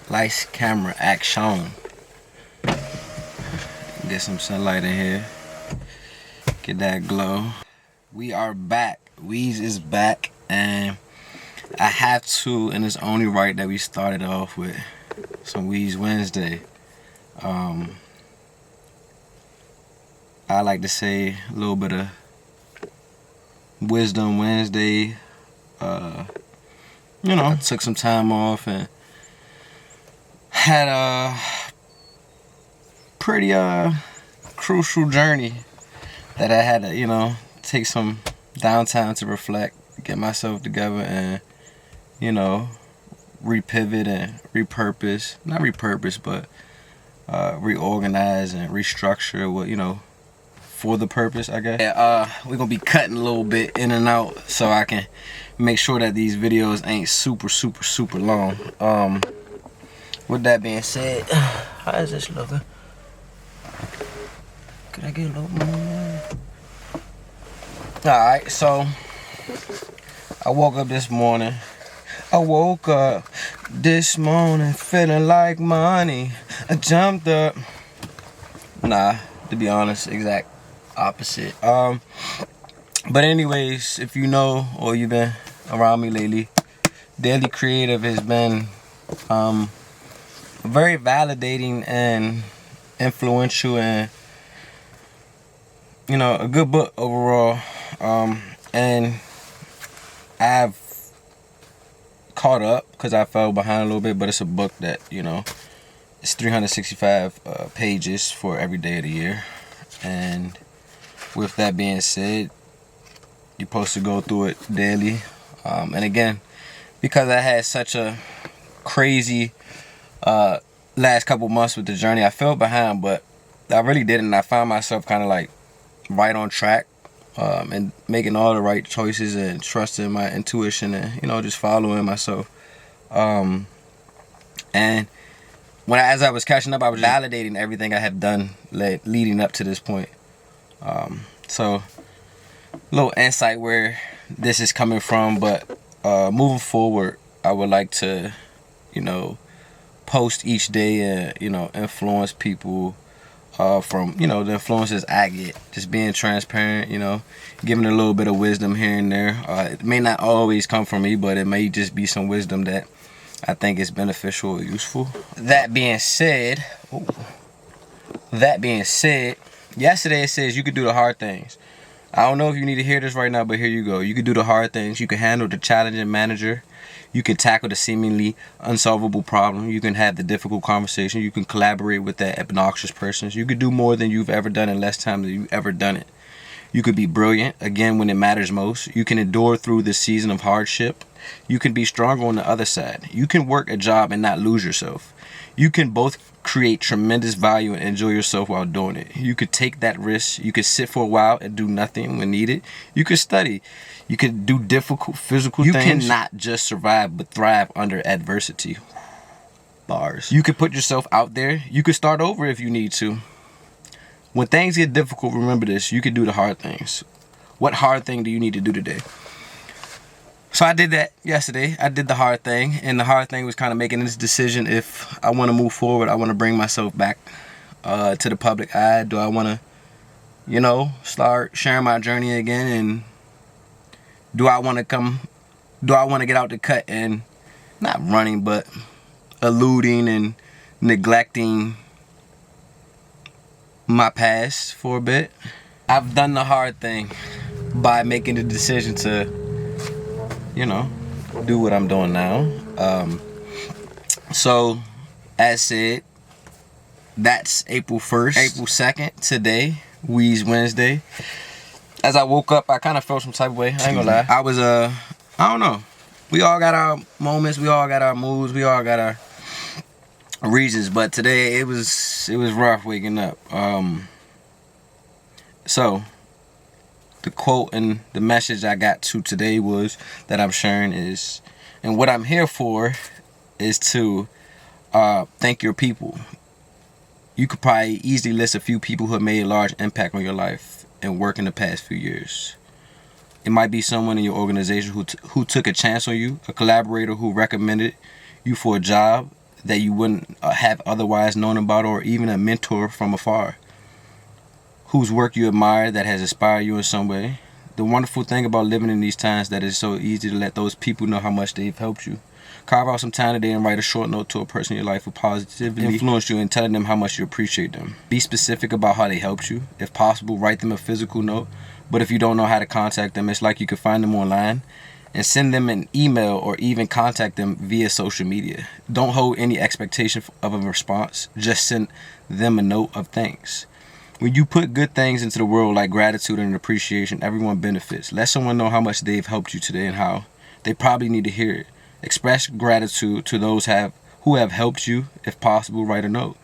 Lights, camera, action. Get some sunlight in here. Get that glow. We are back. Weez is back, and I have to, and it's only right that we started off with some Weez Wednesday. I like to say a little bit of Wisdom Wednesday. I took some time off and had a pretty crucial journey that I had to, take some downtime to reflect, get myself together, and, repivot and repurpose. Not repurpose, but reorganize and restructure what, for the purpose, I guess. Yeah, we're gonna be cutting a little bit in and out so I can make sure that these videos ain't super long. With that being said, how is this looking? Could I get a little more? Alright, so I woke up this morning feeling like money. I jumped up. Nah, to be honest, exact opposite. But anyways, if you know or you've been around me lately, Daily Creative has been very validating and influential, and a good book overall. And I've caught up because I fell behind a little bit, but it's a book that it's 365 pages for every day of the year. And with that being said, you're supposed to go through it daily. And again, because I had such a crazy last couple months with the journey, I fell behind, but I really didn't. I found myself kind of like right on track, and making all the right choices and trusting my intuition and just following myself. And as I was catching up, I was validating everything I have done leading up to this point. So a little insight where this is coming from, but moving forward, I would like to post each day and influence people from the influences I get, just being transparent, giving a little bit of wisdom here and there. It may not always come from me, but it may just be some wisdom that I think is beneficial or useful. That being said, yesterday it says you could do the hard things. I don't know if you need to hear this right now, but here you go. You can do the hard things. You can handle the challenging manager. You can tackle the seemingly unsolvable problem. You can have the difficult conversation. You can collaborate with that obnoxious person. You could do more than you've ever done in less time than you've ever done it. You could be brilliant, again, when it matters most. You can endure through the season of hardship. You can be stronger on the other side. You can work a job and not lose yourself. You can both create tremendous value and enjoy yourself while doing it. You could take that risk. You could sit for a while and do nothing when needed. You could study. You could do difficult physical things. You cannot just survive but thrive under adversity. Bars. You could put yourself out there. You could start over if you need to. When things get difficult, remember this. You could do the hard things. What hard thing do you need to do today? So I did that yesterday. I did the hard thing, and the hard thing was kind of making this decision if I want to move forward. I want to bring myself back to the public eye. Do I want to, start sharing my journey again? And do I want to get out the cut and not running, but eluding and neglecting my past for a bit? I've done the hard thing by making the decision to do what I'm doing now. So, as said, that's April 1st. April 2nd, today, Weez Wednesday. As I woke up, I kind of felt some type of way. I ain't gonna lie. I was, I don't know. We all got our moments. We all got our moods. We all got our reasons. But today, it was rough waking up. So, the quote and the message I got to today was that I'm sharing is, and what I'm here for is to thank your people. You could probably easily list a few people who have made a large impact on your life and work in the past few years. It might be someone in your organization who took a chance on you, a collaborator who recommended you for a job that you wouldn't have otherwise known about, or even a mentor from afar whose work you admire that has inspired you in some way. The wonderful thing about living in these times that it's so easy to let those people know how much they've helped you. Carve out some time today and write a short note to a person in your life who positively influenced you and telling them how much you appreciate them. Be specific about how they helped you. If possible, write them a physical note. But if you don't know how to contact them, it's like you can find them online and send them an email or even contact them via social media. Don't hold any expectation of a response. Just send them a note of thanks. When you put good things into the world like gratitude and appreciation, everyone benefits. Let someone know how much they've helped you today and how. They probably need to hear it. Express gratitude to those who have helped you. If possible, write a note.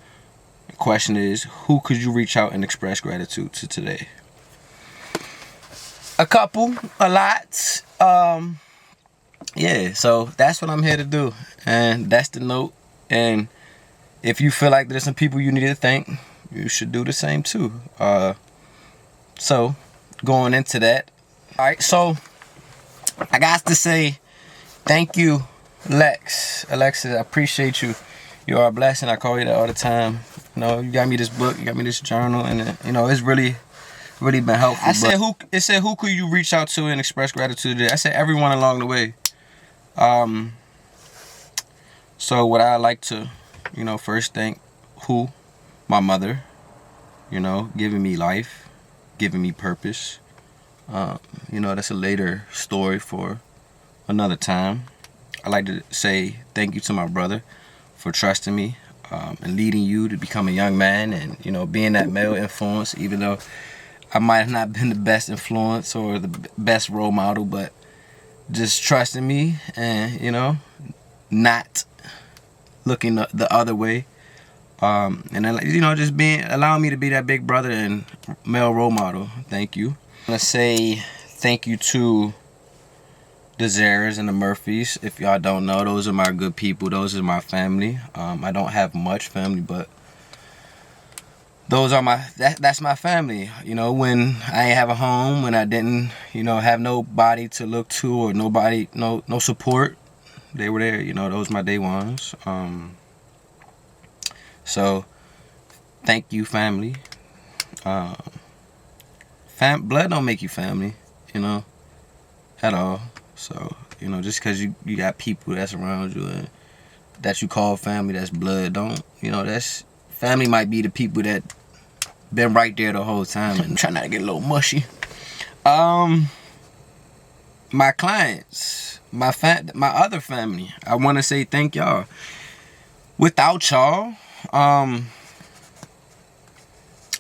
The question is, who could you reach out and express gratitude to today? A couple, a lot. Yeah, so that's what I'm here to do. And that's the note. And if you feel like there's some people you need to thank, you should do the same too. So going into that, all right, so I got to say thank you, Alexis, I appreciate you. You are a blessing. I call you that all the time. You know, you got me this book, you got me this journal, and you know, it's really been helpful. It said who could you reach out to and express gratitude to? I said everyone along the way. So what I like to, you know, first thank my mother, you know, giving me life, giving me purpose. You know, that's a later story for another time. I like to say thank you to my brother for trusting me and leading you to become a young man, and, you know, being that male influence, even though I might have not been the best influence or the best role model, but just trusting me and, you know, not looking the other way. And then, you know, just allowing me to be that big brother and male role model. Thank you. I'm gonna say thank you to the Zaras and the Murphys. If y'all don't know, those are my good people. Those are my family. I don't have much family, but those are that's my family. You know, when I ain't have a home, when I didn't, you know, have nobody to look to or nobody, no support, they were there. You know, those my day ones. So, thank you, family. Blood don't make you family, you know, at all. So, you know, just because you got people that's around you and that you call family, that's blood, don't, you know, that's, family might be the people that been right there the whole time. And I'm trying not to get a little mushy. My clients, my other family, I want to say thank y'all. Without y'all,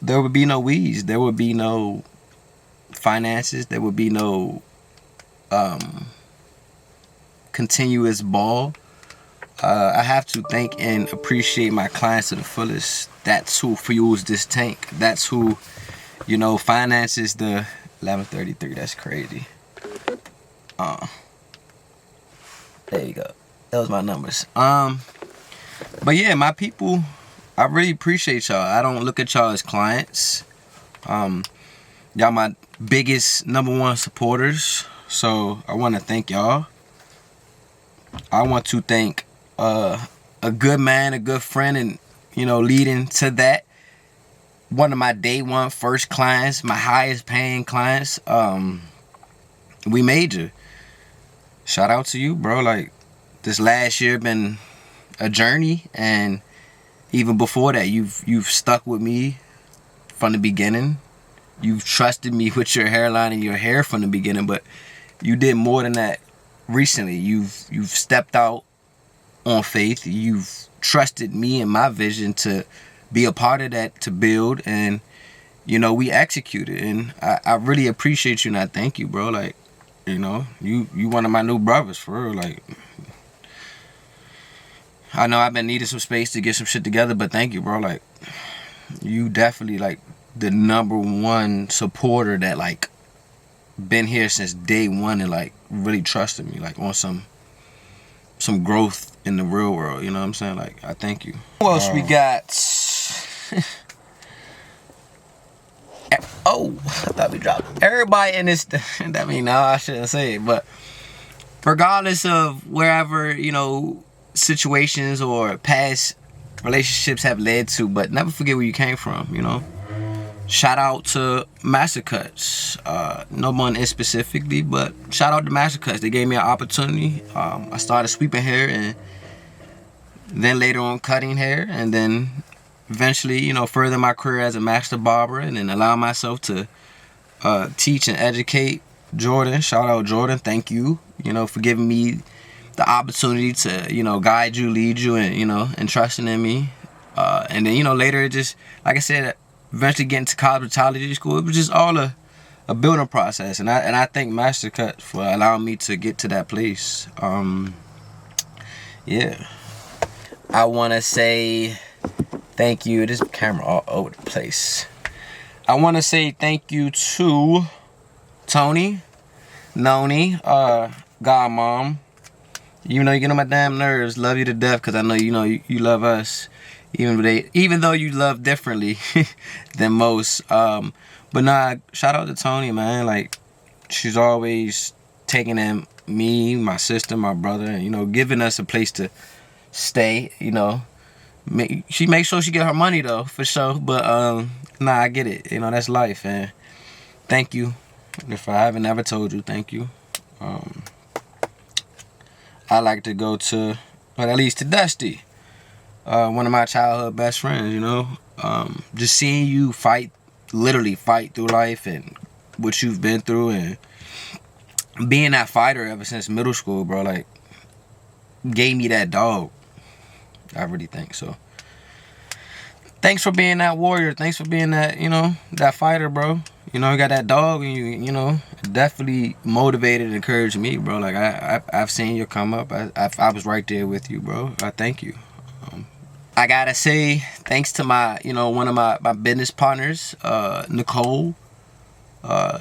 there would be no Weez. There would be no finances. There would be no continuous ball. I have to thank and appreciate my clients to the fullest. That's who fuels this tank. That's who, you know, finances the 11:33. That's crazy. There you go. Those my numbers. But yeah, my people, I really appreciate y'all. I don't look at y'all as clients. Y'all my biggest #1 supporters. So I want to thank y'all. I want to thank a good man, a good friend, and, you know, leading to that, one of my day one first clients, my highest paying clients, We Major. Shout out to you, bro. Like, this last year been a journey, and even before that, you've stuck with me from the beginning. You've trusted me with your hairline and your hair from the beginning, but you did more than that recently. You've stepped out on faith. You've trusted me and my vision to be a part of that, to build, and, you know, we executed. And I really appreciate you, and I thank you, bro. Like, you know, you one of my new brothers, for real. Like, I know I've been needing some space to get some shit together, but thank you, bro. Like, you definitely, like, the #1 supporter that, like, been here since day one and, like, really trusted me, like, on some growth in the real world, you know what I'm saying? Like, I thank you. What else we got? Oh, I thought be dropping. Everybody in this, I mean, no, I shouldn't say it, but regardless of wherever, you know, situations or past relationships have led to, but never forget where you came from, you know. Shout out to Master Cuts. No one is specifically, but shout out to Master Cuts. They gave me an opportunity. I started sweeping hair and then later on cutting hair, and then eventually, you know, further my career as a master barber, and then allow myself to teach and educate Jordan. Shout out Jordan. Thank you, you know, for giving me the opportunity to, you know, guide you, lead you, and, you know, and trusting in me. And then, you know, later it just, like I said, eventually getting to cosmetology school, it was just all a building process, and I thank Mastercut for allowing me to get to that place. Yeah, I want to say thank you. This camera all over the place. I want to say thank you to Tony, Noni, Godmom. You know, you get on my damn nerves. Love you to death, because I know you love us. Even though you love differently than most. But nah, shout out to Tony, man. Like, she's always taking in me, my sister, my brother, and, you know, giving us a place to stay, you know. She makes sure she get her money, though, for sure. But, nah, I get it. You know, that's life, and thank you. If I haven't ever told you, thank you. I like to go to, or at least to Dusty. One of my childhood best friends, you know. Just seeing you literally fight through life and what you've been through, and being that fighter ever since middle school, bro, like, gave me that dog. I really think so. Thanks for being that warrior. Thanks for being that, you know, that fighter, bro. You know, you got that dog, and you know, definitely motivated and encouraged me, bro. Like, I've seen you come up. I was right there with you, bro. I thank you. I gotta say thanks to my, you know, one of my business partners, Nicole,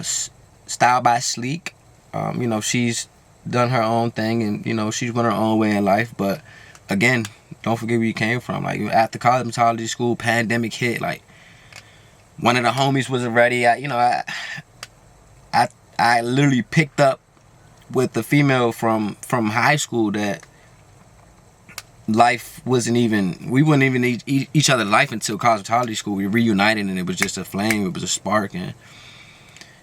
Style by Sleek. You know, she's done her own thing, and, you know, she's went her own way in life. But again, don't forget where you came from. Like, after cosmetology school, pandemic hit. Like, one of the homies wasn't ready. I literally picked up with the female from high school that life wasn't even, we wouldn't even need each other's life until cosmetology school. We reunited, and it was just a flame. It was a spark. And,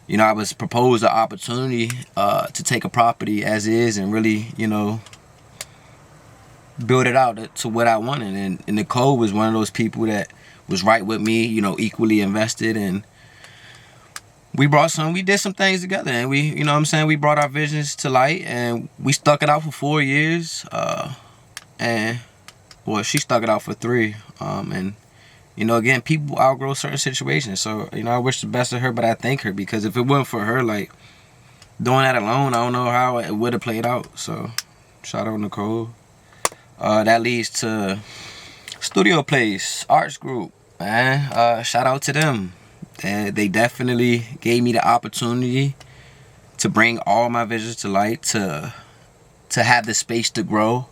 you know, I was proposed an opportunity to take a property as is and really, you know, build it out to what I wanted. And Nicole was one of those people that was right with me, you know, equally invested. And we did some things together, and we, you know what I'm saying, we brought our visions to light, and we stuck it out for 4 years. And, well, she stuck it out for 3. And, you know, again, people outgrow certain situations. So, you know, I wish the best of her, but I thank her, because if it wasn't for her, like, doing that alone, I don't know how it would have played out. So, shout out Nicole. That leads to Studio Place, Arts Group, man. Shout out to them. They definitely gave me the opportunity to bring all my visions to light, to have the space to grow.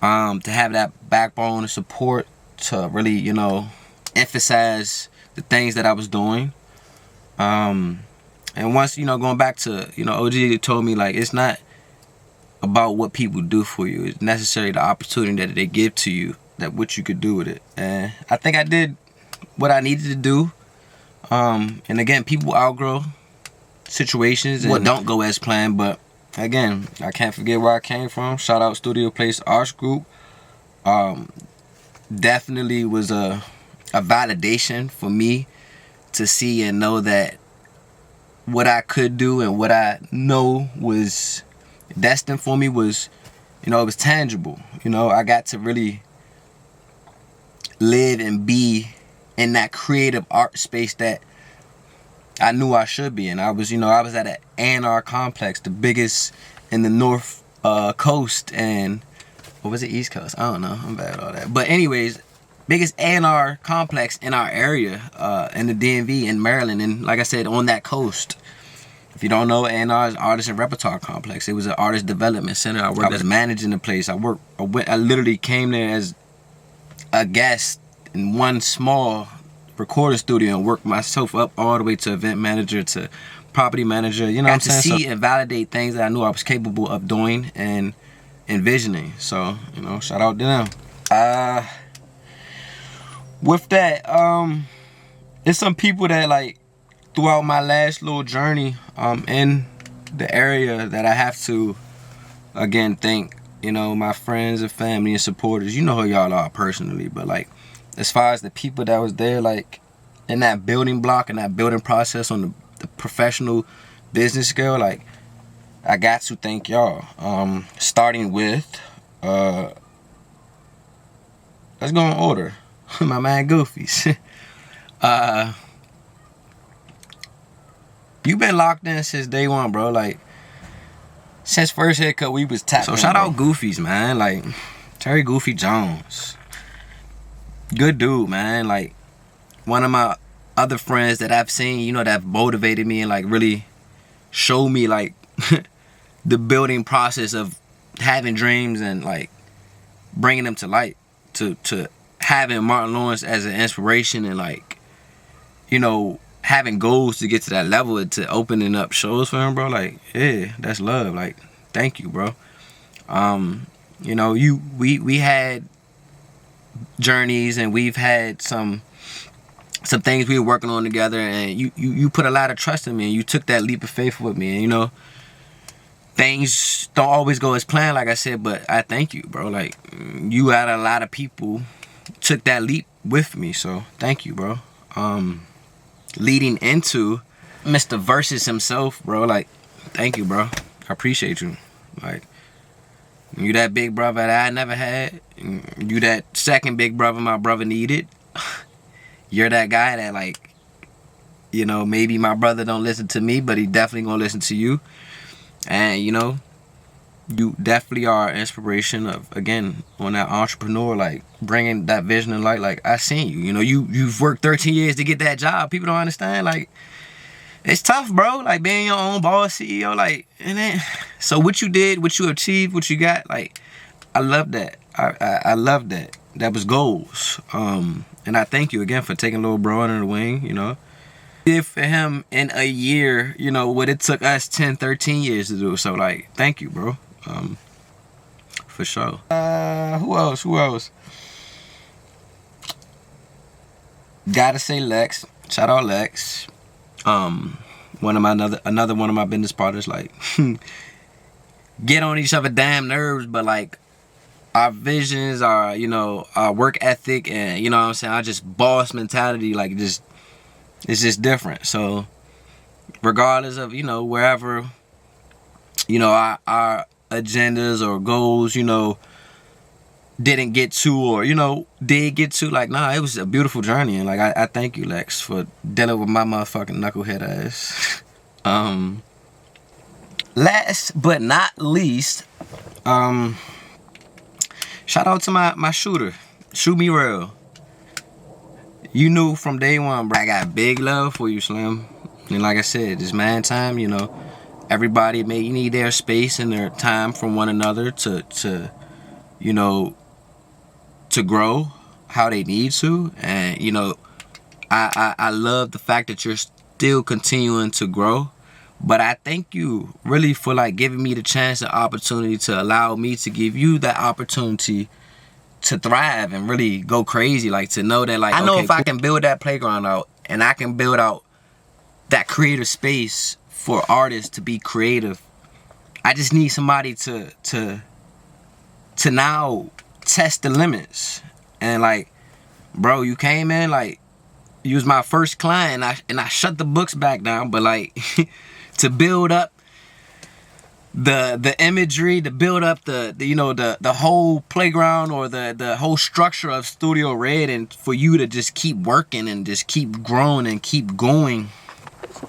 To have that backbone and support to really, you know, emphasize the things that I was doing. And once, you know, going back to, you know, OG told me, like, it's not about what people do for you. It's necessarily the opportunity that they give to you, that what you could do with it. And I think I did what I needed to do. And again, people outgrow situations and what don't go as planned, but again, I can't forget where I came from. Shout out Studio Place Arts Group. Definitely was a validation for me to see and know that what I could do and what I know was destined for me was, you know, it was tangible. You know, I got to really live and be in that creative art space that I knew I should be in. I was at an A&R complex, the biggest in the North Coast, and what was it, East Coast? I don't know. I'm bad at all that. But anyways, biggest A&R complex in our area, in the DMV in Maryland, and like I said, on that coast. If you don't know, A&R is Artist and Repertoire Complex. It was an artist development center. I was managing the place. I literally came there as a guest in one small recording studio and work myself up all the way to event manager, to property manager. You know what I'm saying? To see and validate things that I knew I was capable of doing and envisioning. So, you know, shout out to them. With that, it's some people that, like, throughout my last little journey in the area that I have to, again, thank, you know, my friends and family and supporters. You know who y'all are personally, but, like, as far as the people that was there, like, in that building block and that building process on the professional business scale, like, I got to thank y'all. Starting with, let's go in order. My man Goofies. You been locked in since day one, bro. Like, since first haircut, we was tapping. So shout out Goofies, man. Like, Terry Goofy Jones. Good dude, man. Like, one of my other friends that I've seen, you know, that have motivated me and, like, really showed me, like, the building process of having dreams and, like, bringing them to light. To having Martin Lawrence as an inspiration and, like, you know, having goals to get to that level and to opening up shows for him, bro. Like, yeah, that's love. Like, thank you, bro. You know, we had journeys and we've had some things we were working on together, and you put a lot of trust in me and you took that leap of faith with me, and, you know, things don't always go as planned, like I said, but I thank you, bro. Like, you had a lot of people took that leap with me, so thank you, bro. Leading into Mr. Versus himself, bro, like, thank you, bro. I appreciate you. Like, you that big brother that I never had. You that second big brother my brother needed. You're that guy that, like, you know, maybe my brother don't listen to me, but he definitely gonna listen to you. And, you know, you definitely are an inspiration of, again, on that entrepreneur, like, bringing that vision in light. Like, I seen you. You know, you've worked 13 years to get that job. People don't understand. Like, it's tough, bro. Like, being your own boss, CEO, like, and then, so what you did, what you achieved, what you got, like, I love that. I love that. That was goals. And I thank you again for taking little bro under the wing, you know. Did for him in a year, you know, what it took us 10, 13 years to do. So, like, thank you, bro. For sure. Who else? Gotta say Lex. Shout out Lex. Another one of my business partners, like, get on each other damn nerves, but, like, our visions, our, you know, our work ethic, and, you know what I'm saying, our just boss mentality, like, just, it's just different. So regardless of, you know, wherever, you know, our agendas or goals, you know, didn't get to, or, you know, did get to, like, nah, it was a beautiful journey. And, like, I thank you, Lex, for dealing with my motherfucking knucklehead ass. Last but not least, shout out to my shooter. Shoot me real. You knew from day one, bro, I got big love for you, Slim. And like I said, it's man time, you know. Everybody may need their space and their time from one another to you know, to grow how they need to. And, you know, I love the fact that you're still continuing to grow. But I thank you really for, like, giving me the chance and opportunity to allow me to give you that opportunity to thrive and really go crazy. Like, to know that, like, I know, okay, if I can build that playground out and I can build out that creative space for artists to be creative, I just need somebody to now test the limits. And, like, bro, you came in, like, you was my first client, and I shut the books back down. But, like, to build up the imagery, to build up the you know, the whole playground, or the whole structure of Studio Red, and for you to just keep working and just keep growing and keep going.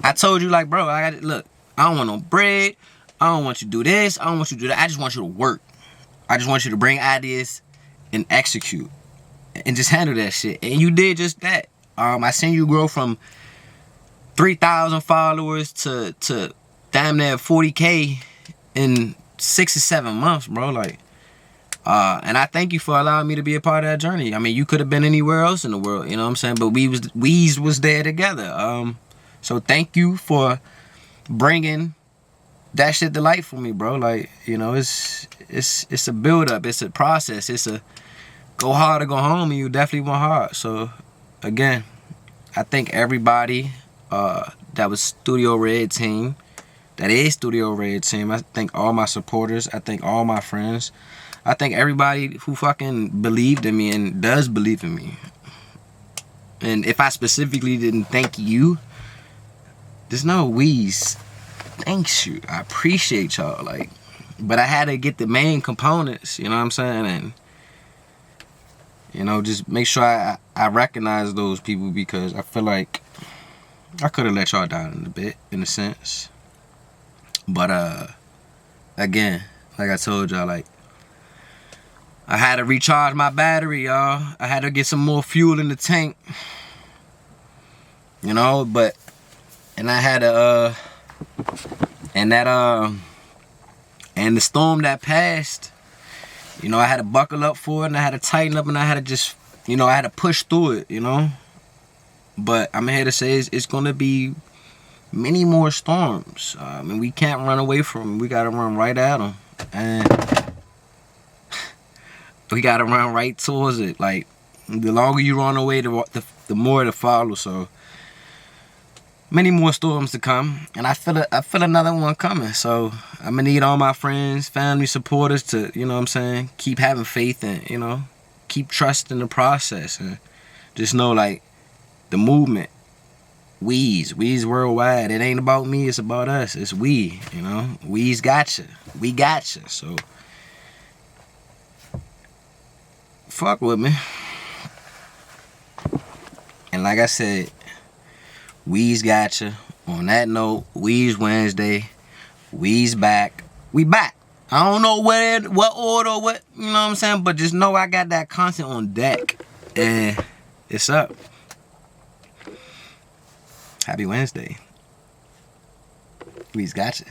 I told you, like, bro, look, I don't want no bread. I don't want you to do this. I don't want you to do that. I just want you to work. I just want you to bring ideas and execute and just handle that shit. And you did just that. I seen you grow from 3,000 followers to damn near 40K in 6 or 7 months, bro. Like, And I thank you for allowing me to be a part of that journey. I mean, you could have been anywhere else in the world, you know what I'm saying? But Weez was there together. So thank you for bringing that shit to life for me, bro. Like, you know, it's a build up, it's a process, it's a go hard or go home, and you definitely went hard. So again, I thank everybody that was Studio Red team, that is Studio Red team. I thank all my supporters. I thank all my friends. I thank everybody who fucking believed in me and does believe in me. And if I specifically didn't thank you, there's no Weez. Thanks you. I appreciate y'all. Like, but I had to get the main components, you know what I'm saying? And, you know, just make sure I recognize those people, because I feel like I could have let y'all down in a bit, in a sense. But, again, like I told y'all, like, I had to recharge my battery, y'all. I had to get some more fuel in the tank. You know, but, and I had to, and the storm that passed, you know, I had to buckle up for it, and I had to tighten up, and I had to just, you know, I had to push through it, you know. But I'm here to say it's going to be many more storms. I mean, we can't run away from them. We got to run right at them. And we got to run right towards it. Like, the longer you run away, the more to follow. So, many more storms to come. And I feel another one coming. So, I'm going to need all my friends, family, supporters to, you know what I'm saying, keep having faith and, you know, keep trusting the process. And just know, like, the movement, Weez worldwide. It ain't about me, it's about us. It's we, you know. Weez got you. We got you. So, fuck with me. And like I said, Weez got you. On that note, Weez Wednesday. Weez back. We back. I don't know what order, what, you know what I'm saying? But just know I got that content on deck. And it's up. Happy Wednesday. Weez got you.